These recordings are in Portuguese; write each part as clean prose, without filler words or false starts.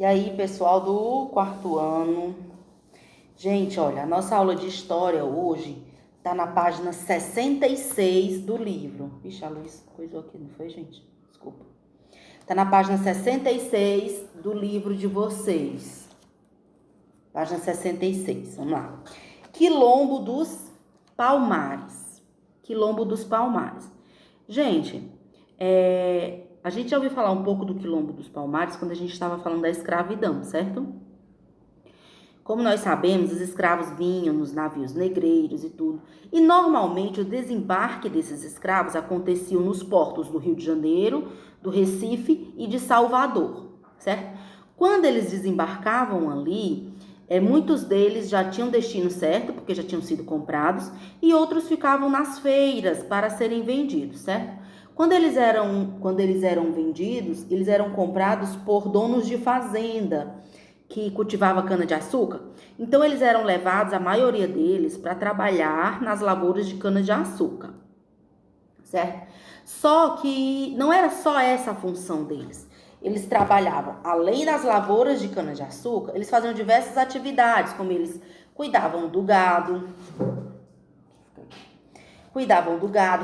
E aí, pessoal do quarto ano? Gente, olha, a nossa aula de história hoje tá na página 66 do livro. Ixi, a Luiz coisou aqui, não foi, gente? Desculpa. Tá na página 66 do livro de vocês. Página 66, vamos lá. Quilombo dos Palmares. Quilombo dos Palmares. Gente, a gente já ouviu falar um pouco do Quilombo dos Palmares quando a gente estava falando da escravidão, certo? Como nós sabemos, os escravos vinham nos navios negreiros e tudo. E normalmente o desembarque desses escravos acontecia nos portos do Rio de Janeiro, do Recife e de Salvador, certo? Quando eles desembarcavam ali, muitos deles já tinham destino certo, porque já tinham sido comprados, e outros ficavam nas feiras para serem vendidos, certo? Quando eles eram vendidos, eles eram comprados por donos de fazenda que cultivava cana-de-açúcar. Então, eles eram levados, a maioria deles, para trabalhar nas lavouras de cana-de-açúcar, certo? Só que não era só essa a função deles. Eles trabalhavam, além das lavouras de cana-de-açúcar, eles faziam diversas atividades, como eles cuidavam do gado,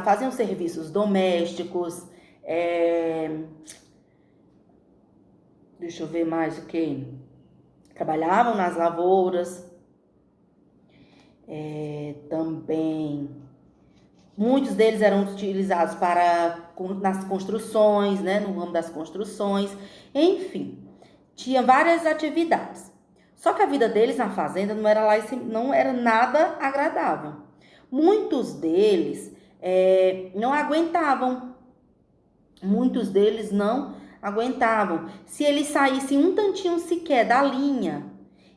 faziam serviços domésticos, deixa eu ver mais o que... Trabalhavam nas lavouras, também. Muitos deles eram utilizados nas construções, né, no ramo das construções. Enfim, tinha várias atividades. Só que a vida deles na fazenda não era nada agradável. Muitos deles não aguentavam. Se eles saíssem um tantinho sequer da linha,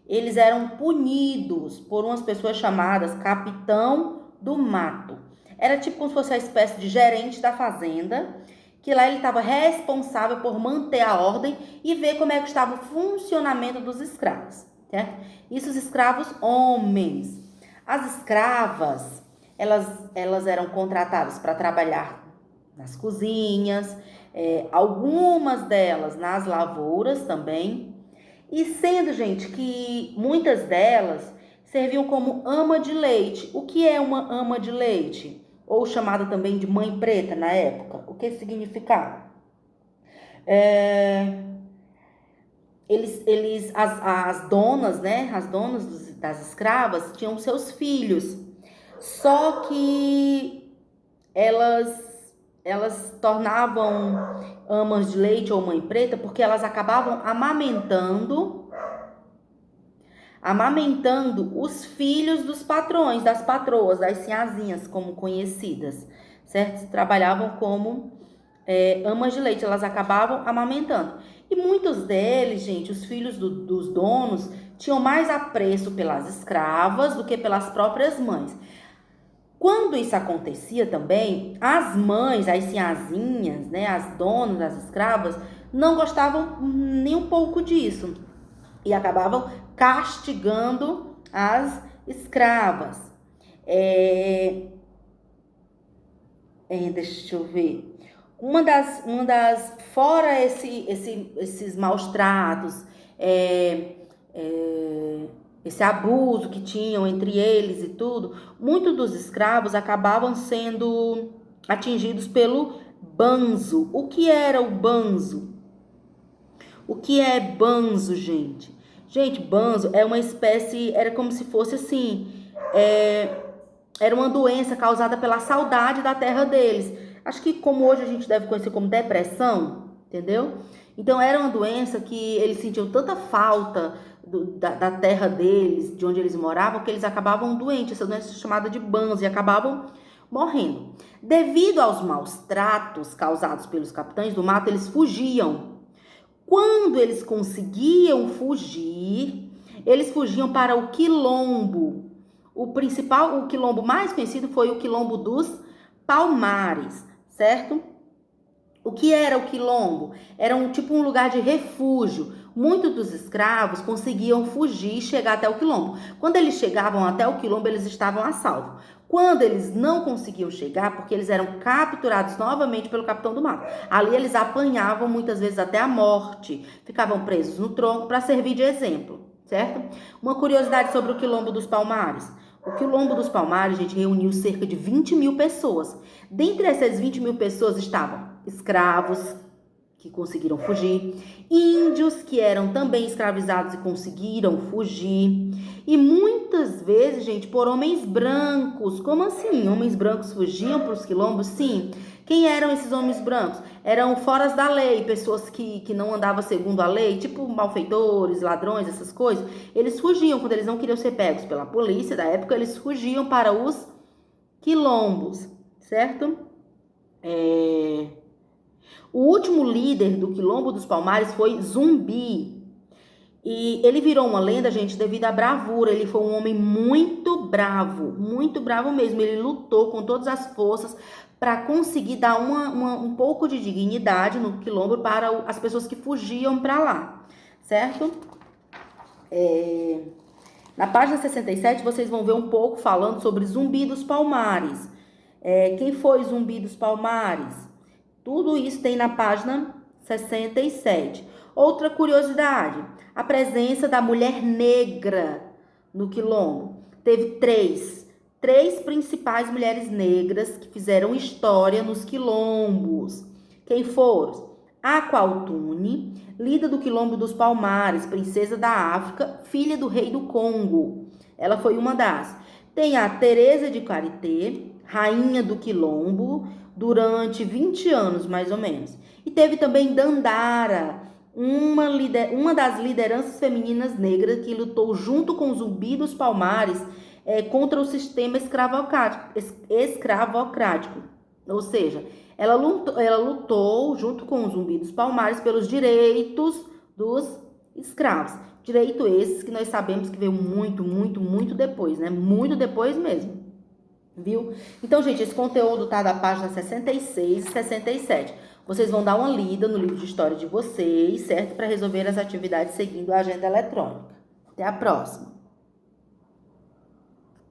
eles eram punidos por umas pessoas chamadas capitão do mato. Era tipo como se fosse a espécie de gerente da fazenda, que lá ele estava responsável por manter a ordem e ver como é que estava o funcionamento dos escravos, certo? Isso, os escravos homens. As escravas, elas eram contratadas para trabalhar nas cozinhas, algumas delas nas lavouras também, e sendo, gente, que muitas delas serviam como ama de leite. O que é uma ama de leite? Ou chamada também de mãe preta na época. O que significava? As donas, né? As donas das escravas tinham seus filhos. Só que elas tornavam amas de leite ou mãe preta porque elas acabavam amamentando os filhos dos patrões, das patroas, das sinhazinhas, como conhecidas, certo? Trabalhavam como amas de leite, elas acabavam amamentando. E muitos deles, gente, os filhos dos donos, tinham mais apreço pelas escravas do que pelas próprias mães. Quando isso acontecia também, as mães, as sinhazinhas, né, as donas das escravas, não gostavam nem um pouco disso e acabavam castigando as escravas. Deixa eu ver. Fora esses maus tratos, esse abuso que tinham entre eles e tudo, muitos dos escravos acabavam sendo atingidos pelo banzo. O que era o banzo? O que é banzo, gente? Gente, banzo é uma espécie, era como se fosse assim, era uma doença causada pela saudade da terra deles. Acho que como hoje a gente deve conhecer como depressão, entendeu? Então era uma doença que eles sentiam tanta falta da terra deles, de onde eles moravam, que eles acabavam doentes. Essa doença é chamada de banzo e acabavam morrendo. Devido aos maus tratos causados pelos capitães do mato, eles fugiam. Quando eles conseguiam fugir, eles fugiam para o quilombo. O quilombo mais conhecido foi o Quilombo dos Palmares, certo? O que era o quilombo? Era um lugar de refúgio. Muitos dos escravos conseguiam fugir e chegar até o quilombo. Quando eles chegavam até o quilombo, eles estavam a salvo. Quando eles não conseguiam chegar, porque eles eram capturados novamente pelo capitão do mato. Ali eles apanhavam muitas vezes até a morte, ficavam presos no tronco para servir de exemplo, certo? Uma curiosidade sobre o Quilombo dos Palmares. O Quilombo dos Palmares, gente, reuniu cerca de 20 mil pessoas. Dentre essas 20 mil pessoas estavam escravos, que conseguiram fugir, índios que eram também escravizados e conseguiram fugir, e muitas vezes, gente, por homens brancos. Como assim? Homens brancos fugiam para os quilombos? Sim. Quem eram esses homens brancos? Eram foras da lei, pessoas que não andavam segundo a lei, tipo malfeitores, ladrões, essas coisas. Eles fugiam quando eles não queriam ser pegos pela polícia da época, eles fugiam para os quilombos, certo? O último líder do Quilombo dos Palmares foi Zumbi. E ele virou uma lenda, gente, devido à bravura. Ele foi um homem muito bravo mesmo. Ele lutou com todas as forças para conseguir dar um pouco de dignidade no Quilombo para as pessoas que fugiam para lá, certo? Na página 67, vocês vão ver um pouco falando sobre Zumbi dos Palmares. Quem foi Zumbi dos Palmares? Tudo isso tem na página 67. Outra curiosidade, a presença da mulher negra no Quilombo. Teve três principais mulheres negras que fizeram história nos quilombos. Quem foram? Aqualtune, líder do Quilombo dos Palmares, princesa da África, filha do rei do Congo. Ela foi uma das. Tem a Teresa de Quarité, rainha do Quilombo, durante 20 anos, mais ou menos. E teve também Dandara, uma das lideranças femininas negras que lutou junto com o Zumbi dos Palmares contra o sistema escravocrático. Ou seja, ela lutou junto com o Zumbi dos Palmares pelos direitos dos escravos. Direito esses que nós sabemos que veio muito depois, né? Muito depois mesmo. Viu? Então, gente, esse conteúdo tá da página 66 e 67. Vocês vão dar uma lida no livro de história de vocês, certo? Para resolver as atividades seguindo a agenda eletrônica. Até a próxima!